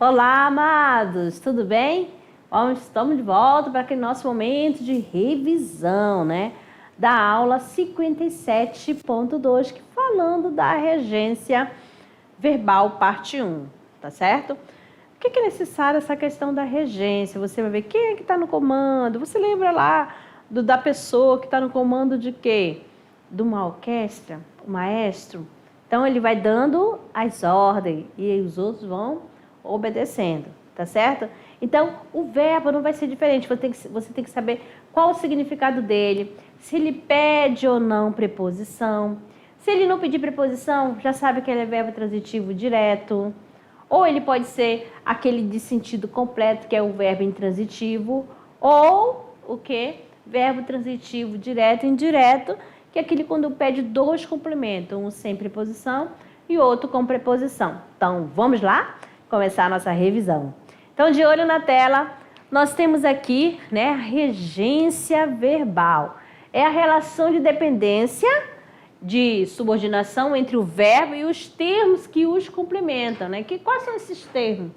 Olá, amados, tudo bem? Estamos de volta para aquele nosso momento de revisão, né? Da aula 57.2, falando da regência verbal, parte 1, tá certo? Por que é necessária essa questão da regência? Você vai ver quem é que está no comando. Você lembra lá da pessoa que está no comando de quê? De uma orquestra, o maestro. Então, ele vai dando as ordens e os outros vão obedecendo, tá certo? Então, o verbo não vai ser diferente. Você tem que saber qual o significado dele, se ele pede ou não preposição. Se ele não pedir preposição, já sabe que ele é verbo transitivo direto. Ou ele pode ser aquele de sentido completo, que é o verbo intransitivo. Ou o quê? Verbo transitivo direto e indireto, que é aquele quando pede dois complementos, um sem preposição e outro com preposição. Então, vamos lá começar a nossa revisão. Então, de olho na tela, nós temos aqui, né, a regência verbal. É a relação de dependência, de subordinação entre o verbo e os termos que os complementam, né? Quais são esses termos?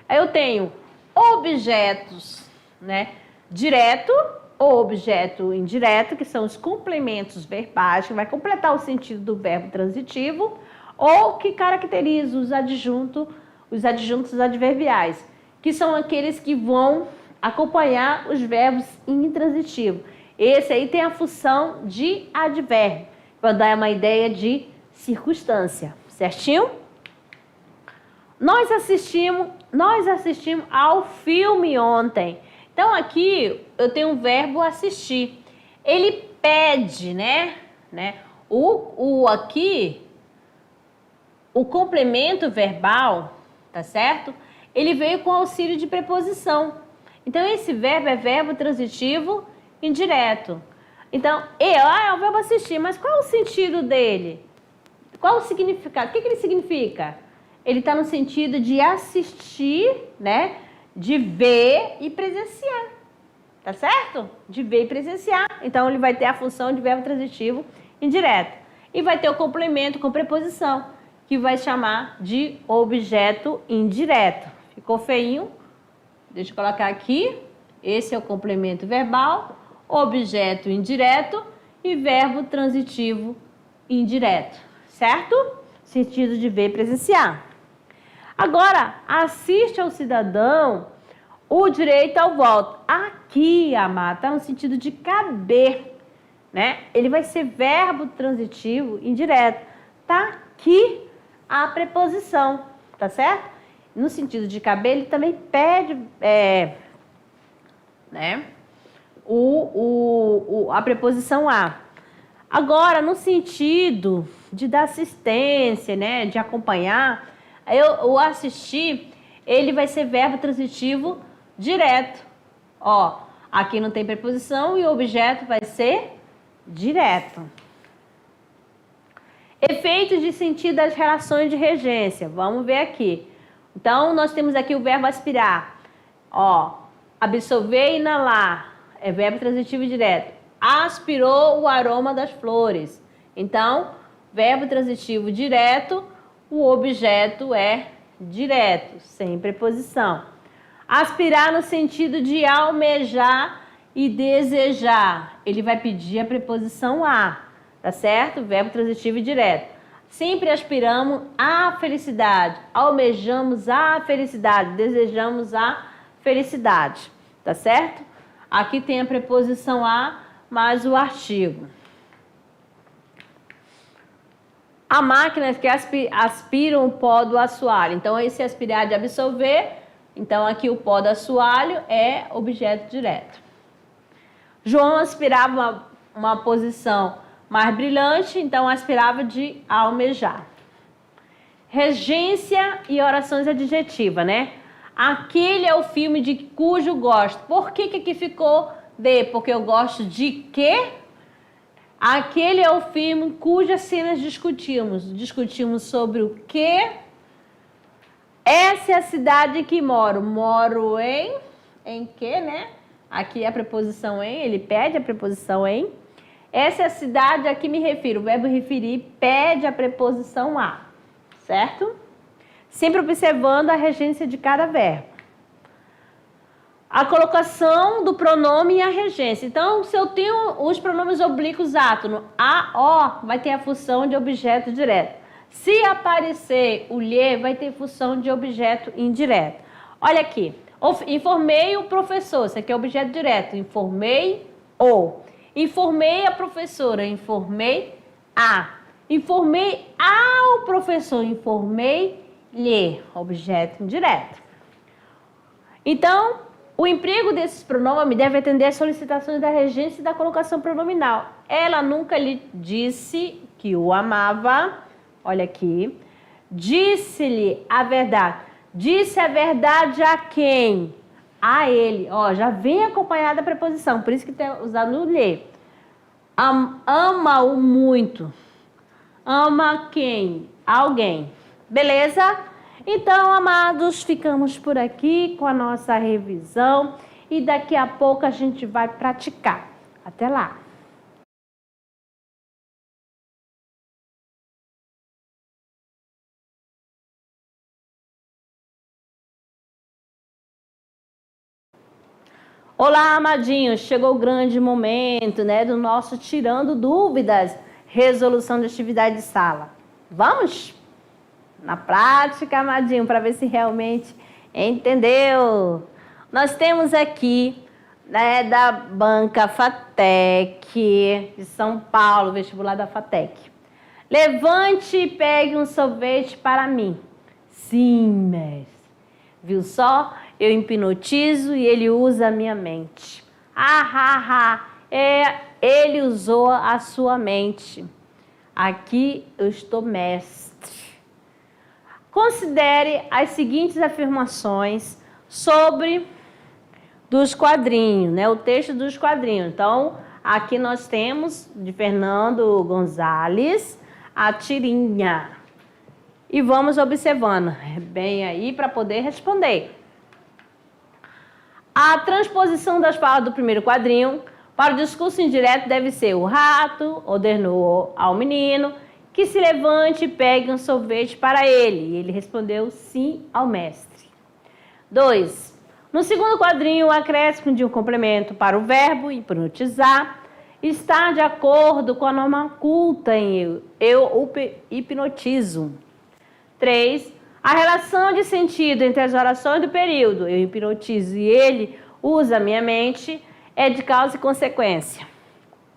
Eu tenho objetos, né, direto ou objeto indireto, que são os complementos verbais, que vai completar o sentido do verbo transitivo, ou que caracteriza os adjuntos adverbiais, que são aqueles que vão acompanhar os verbos intransitivos. Esse aí tem a função de advérbio, para dar uma ideia de circunstância, certinho? Nós assistimos ao filme ontem. Então, aqui eu tenho o verbo assistir. Ele pede, né? Aqui, o complemento verbal, tá certo? Ele veio com auxílio de preposição. Então, esse verbo é verbo transitivo indireto. Então, é o verbo assistir, mas qual é o sentido dele? Qual o significado? O que ele significa? Ele está no sentido de assistir, né? De ver e presenciar, tá certo? De ver e presenciar. Então, ele vai ter a função de verbo transitivo indireto. E vai ter o complemento com preposição, que vai chamar de objeto indireto. Ficou feinho? Deixa eu colocar aqui. Esse é o complemento verbal, objeto indireto e verbo transitivo indireto, certo? Sentido de ver e presenciar. Agora, assiste ao cidadão o direito ao voto. Aqui, amado, está no sentido de caber, né? Ele vai ser verbo transitivo indireto. Tá aqui a preposição, tá certo? No sentido de caber, ele também pede, a preposição a. Agora, no sentido de dar assistência, né, de acompanhar, o assistir, ele vai ser verbo transitivo direto. Ó, aqui não tem preposição e o objeto vai ser direto. Efeitos de sentido das relações de regência. Vamos ver aqui. Então, nós temos aqui o verbo aspirar. Ó, absorver e inalar. É verbo transitivo direto. Aspirou o aroma das flores. Então, verbo transitivo direto, o objeto é direto, sem preposição. Aspirar no sentido de almejar e desejar. Ele vai pedir a preposição a, tá certo? Verbo transitivo direto. Sempre aspiramos à felicidade, almejamos a felicidade, desejamos a felicidade, tá certo? Aqui tem a preposição a mais o artigo. A máquina que aspira um pó do assoalho. Então, esse aspirar de absorver. Então, aqui o pó do assoalho é objeto direto. João aspirava uma posição mais brilhante, então aspirava de almejar. Regência e orações adjetivas, né? Aquele é o filme de cujo gosto. Por que aqui ficou de? Porque eu gosto de quê? Aquele é o filme cujas cenas discutimos. Discutimos sobre o quê? Essa é a cidade que moro. Moro em quê, né? Aqui é a preposição em, ele pede a preposição em. Essa é a cidade a que me refiro. O verbo referir pede a preposição a, certo? sempre observando a regência de cada verbo. A colocação do pronome e a regência. Então, se eu tenho os pronomes oblíquos átono, a, o, vai ter a função de objeto direto. Se aparecer o lhe, vai ter função de objeto indireto. Olha aqui, informei o professor, isso aqui é objeto direto, informei o. Informei a professora, informei a. Informei ao professor, informei-lhe, objeto indireto. Então, o emprego desses pronomes deve atender às solicitações da regência e da colocação pronominal. Ela nunca lhe disse que o amava, olha aqui, disse-lhe a verdade. Disse a verdade a quem? A ele. Ó, já vem acompanhada a preposição, por isso que tem usado no lhe. Ama-o muito. Ama quem? Alguém. Beleza? Então, amados, ficamos por aqui com a nossa revisão e daqui a pouco a gente vai praticar. Até lá! Olá, amadinhos! Chegou o grande momento, né, do nosso Tirando Dúvidas, resolução de atividade de sala. Vamos? Na prática, amadinho, para ver se realmente entendeu. Nós temos aqui, né, da banca FATEC, de São Paulo, vestibular da FATEC. Levante e pegue um sorvete para mim. Sim, mestre. Viu só? Eu hipnotizo e ele usa a minha mente. Ele usou a sua mente. Aqui eu estou mestre. Considere as seguintes afirmações sobre dos quadrinhos, né? O texto dos quadrinhos. Então, aqui nós temos de Fernando Gonzalez a tirinha. E vamos observando bem aí para poder responder. A transposição das palavras do primeiro quadrinho para o discurso indireto deve ser: o rato ordenou ao menino que se levante e pegue um sorvete para ele. E ele respondeu sim ao mestre. 2. No segundo quadrinho, o acréscimo de um complemento para o verbo hipnotizar está de acordo com a norma culta em eu hipnotizo. 3. A relação de sentido entre as orações do período eu hipnotizo e ele usa a minha mente é de causa e consequência.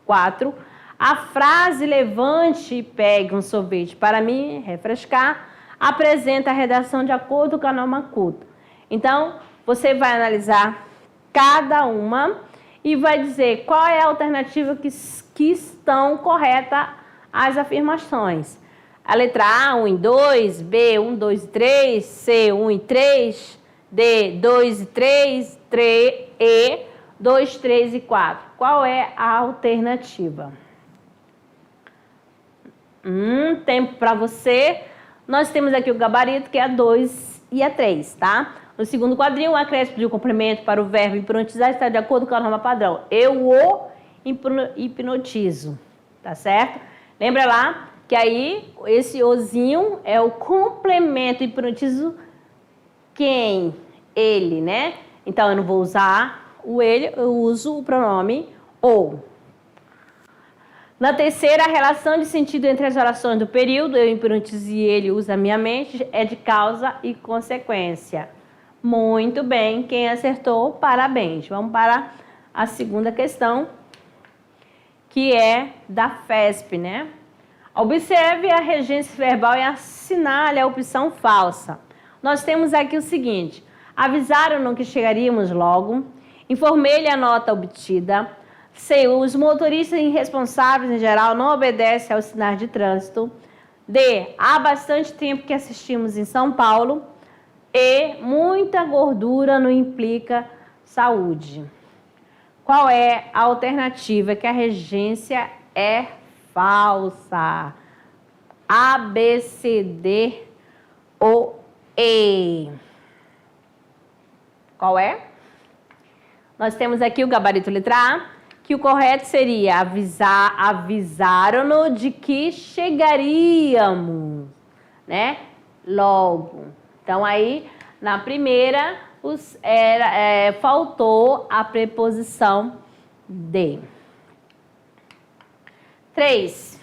4. A frase levante e pegue um sorvete para me refrescar apresenta a redação de acordo com a norma culta. Então, você vai analisar cada uma e vai dizer qual é a alternativa que estão corretas às afirmações. A letra A, 1 e 2, B, 1, 2 e 3, C, 1 e 3, D, 2 e 3, E, 2, 3 e 4. Qual é a alternativa? Tempo para você. Nós temos aqui o gabarito, que é a 2 e a 3, tá? No segundo quadrinho, o acréscimo de um complemento para o verbo hipnotizar está de acordo com a norma padrão. Eu o hipnotizo, tá certo? Lembra lá que aí esse ozinho é o complemento, hipnotizo quem? Ele, né? Então eu não vou usar o ele, eu uso o pronome ou. Na terceira, a relação de sentido entre as orações do período, eu hipnotizo e ele usa a minha mente, é de causa e consequência. Muito bem, quem acertou, parabéns. Vamos para a segunda questão, que é da FESP, né? Observe a regência verbal e assinale a opção falsa. Nós temos aqui o seguinte: avisaram-no que chegaríamos logo, informei-lhe a nota obtida. C. Os motoristas irresponsáveis, em geral, não obedecem aos sinais de trânsito. D. Há bastante tempo que assistimos em São Paulo. E. Muita gordura não implica saúde. Qual é a alternativa? Que a regência é falsa. A, B, C, D ou E. Qual é? Nós temos aqui o gabarito letra A, que o correto seria avisaram-no de que chegaríamos, né? Logo. Então, aí, na primeira, faltou a preposição de. 3.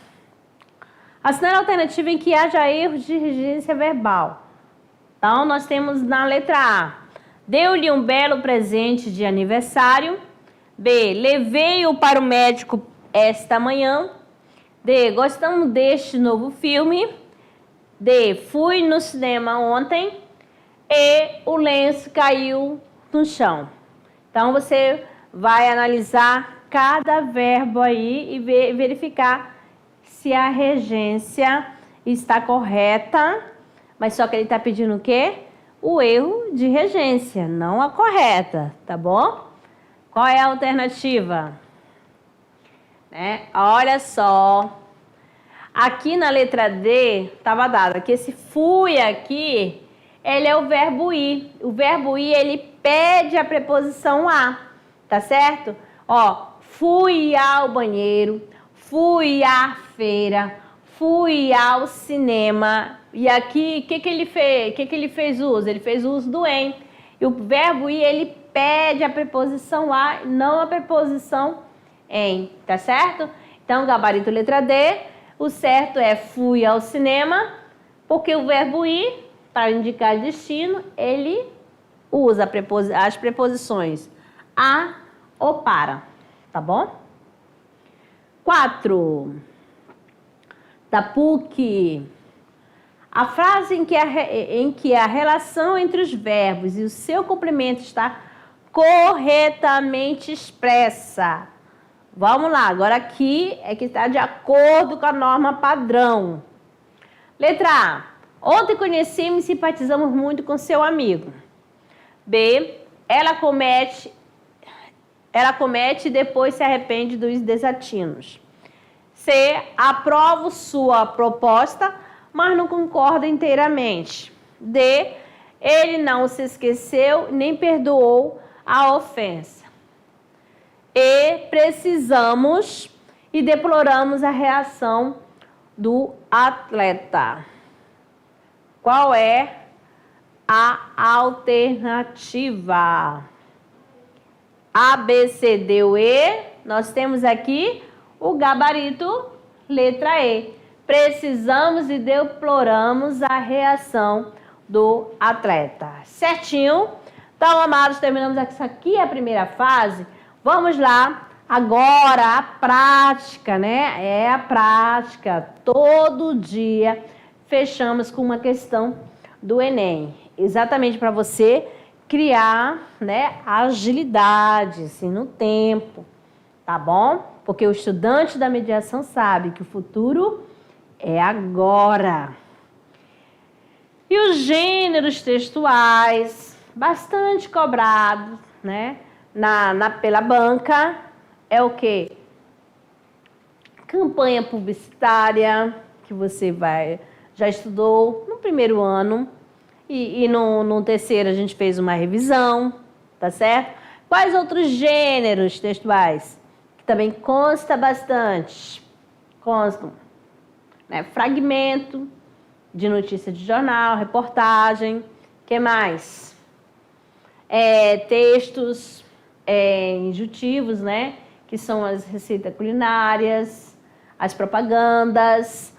Assinale a alternativa em que haja erros de regência verbal. Então, nós temos na letra A, deu-lhe um belo presente de aniversário. B, levei-o para o médico esta manhã. D, gostamos deste novo filme. D, fui no cinema ontem. E, o lenço caiu no chão. Então, você vai analisar cada verbo aí e verificar se a regência está correta. Mas só que ele está pedindo o quê? O erro de regência, não a correta, tá bom? Qual é a alternativa? Né? Olha só. Aqui na letra D, estava dado que esse fui aqui, ele é o verbo ir. O verbo ir, ele pede a preposição a, tá certo? Ó, fui ao banheiro, fui à feira, fui ao cinema. E aqui, o que ele fez? Que ele fez uso? Ele fez uso do em. E o verbo ir, ele pede a preposição a, não a preposição em, tá certo? Então, gabarito letra D, o certo é fui ao cinema, porque o verbo ir, para indicar destino, ele usa as preposições a ou para, tá bom? 4. Da PUC. A frase em que a relação entre os verbos e o seu complemento está corretamente expressa. Vamos lá, agora aqui é que está de acordo com a norma padrão. Letra A. Ontem conhecemos e simpatizamos muito com seu amigo. B. Ela comete e depois se arrepende dos desatinos. C. Aprovo sua proposta, mas não concorda inteiramente. D. Ele não se esqueceu nem perdoou a ofensa. E. Precisamos e deploramos a reação do atleta. Qual é a alternativa? A, B, C, D ou E. Nós temos aqui o gabarito letra E. Precisamos e deploramos a reação do atleta. Certinho? Então, amados, terminamos aqui a primeira fase. Vamos lá. Agora, a prática, né? É a prática. Todo dia fechamos com uma questão do Enem. Exatamente para você criar, né, agilidade, assim, no tempo. Tá bom? Porque o estudante da mediação sabe que o futuro é agora. E os gêneros textuais, bastante cobrados, né, pela banca, é o quê? Campanha publicitária, que você já estudou no primeiro ano, e no terceiro a gente fez uma revisão, tá certo? Quais outros gêneros textuais? Que também consta bastante. Constam, né? Fragmento de notícia de jornal, reportagem, que mais? Textos injutivos, né? Que são as receitas culinárias, as propagandas,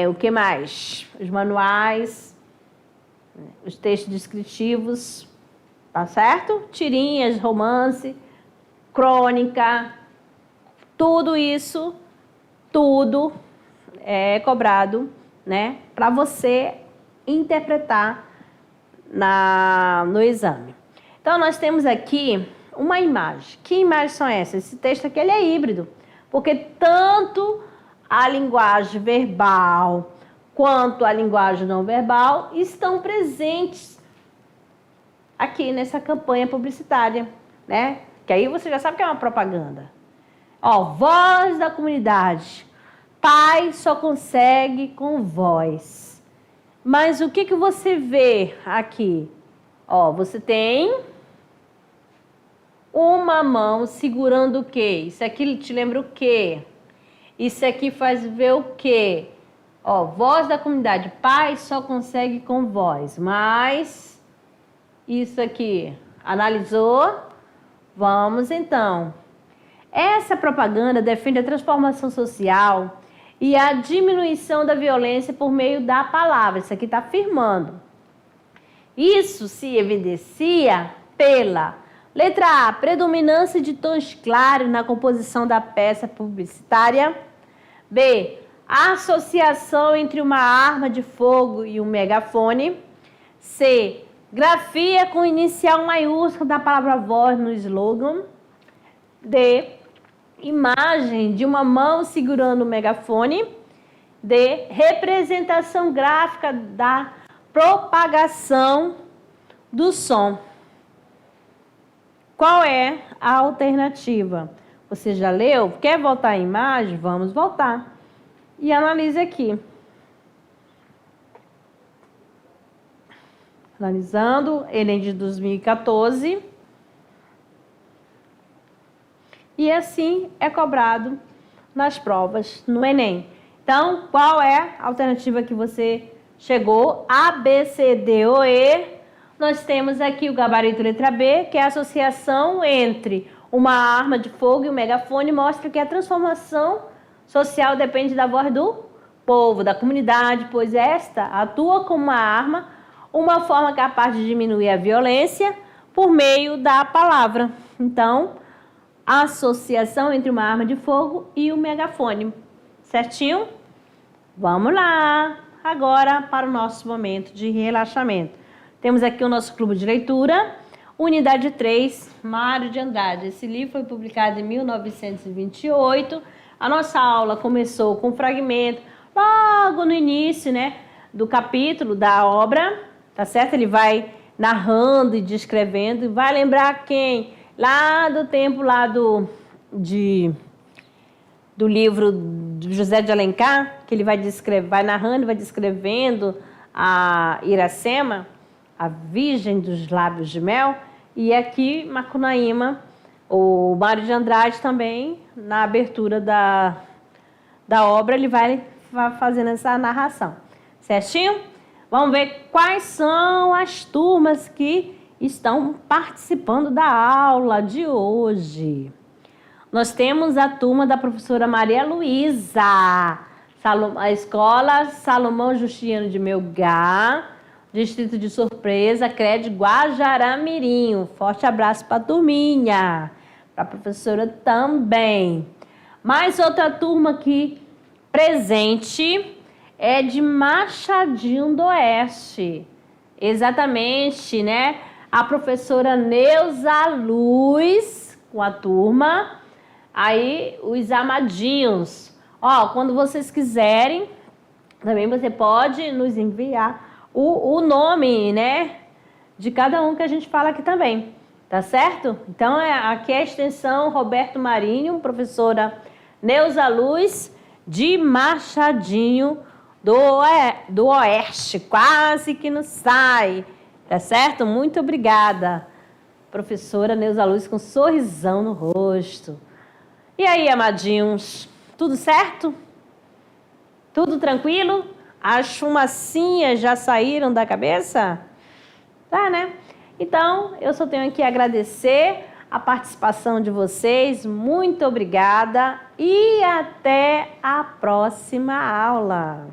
o que mais? Os manuais, os textos descritivos, tá certo? Tirinhas, romance, crônica, tudo isso, tudo é cobrado, né? Para você interpretar no exame. Então, nós temos aqui uma imagem. Que imagens são essas? Esse texto aqui ele é híbrido, porque tanto a linguagem verbal quanto a linguagem não verbal estão presentes aqui nessa campanha publicitária, né? Que aí você já sabe que é uma propaganda. Ó, voz da comunidade. Pai só consegue com voz. Mas o que você vê aqui? Ó, você tem uma mão segurando o quê? Isso aqui te lembra o quê? Isso aqui faz ver o quê? Ó, voz da comunidade. Pai só consegue com voz. Mas isso aqui, analisou? Vamos então. Essa propaganda defende a transformação social e a diminuição da violência por meio da palavra. Isso aqui está afirmando. Isso se evidencia pela letra A, predominância de tons claros na composição da peça publicitária. B, associação entre uma arma de fogo e um megafone. C, grafia com inicial maiúsculo da palavra voz no slogan. D, imagem de uma mão segurando o megafone. D, representação gráfica da propagação do som. Qual é a alternativa? Você já leu? Quer voltar à imagem? Vamos voltar. E analise aqui. Analisando, Enem de 2014. E assim é cobrado nas provas no Enem. Então, qual é a alternativa que você chegou? A, B, C, D ou E. Nós temos aqui o gabarito letra B, que é a associação entre uma arma de fogo e um megafone, mostra que a transformação social depende da voz do povo, da comunidade, pois esta atua como uma arma, uma forma capaz de diminuir a violência por meio da palavra. Então, a associação entre uma arma de fogo e um megafone. Certinho? Vamos lá! Agora para o nosso momento de relaxamento. Temos aqui o nosso clube de leitura, unidade 3, Mário de Andrade. Esse livro foi publicado em 1928. A nossa aula começou com um fragmento logo no início, né, do capítulo da obra, tá certo? Ele vai narrando e descrevendo, e vai lembrar quem? Lá do tempo lá do livro do José de Alencar, que ele vai narrando, vai descrevendo a Iracema, a Virgem dos Lábios de Mel, e aqui Macunaíma, o Mário de Andrade também, na abertura da obra, ele vai fazendo essa narração. Certinho? Vamos ver quais são as turmas que estão participando da aula de hoje. Nós temos a turma da professora Maria Luísa, a escola Salomão Justiniano de Melgar, Distrito de Surpresa, CRED Guajará-Mirim. Forte abraço para a turminha, para a professora também. Mais outra turma aqui presente é de Machadinho do Oeste. Exatamente, né? A professora Neuza Luz com a turma. Aí, os amadinhos. Ó, quando vocês quiserem, também você pode nos enviar o nome, né, de cada um que a gente fala aqui também, tá certo? Então, aqui é a extensão Roberto Marinho, professora Neuza Luz, de Machadinho do Oeste, quase que não sai, tá certo? Muito obrigada, professora Neuza Luz, com um sorrisão no rosto. E aí, amadinhos, tudo certo? Tudo tranquilo? As fumacinhas já saíram da cabeça? Tá, né? Então, eu só tenho que agradecer a participação de vocês. Muito obrigada e até a próxima aula.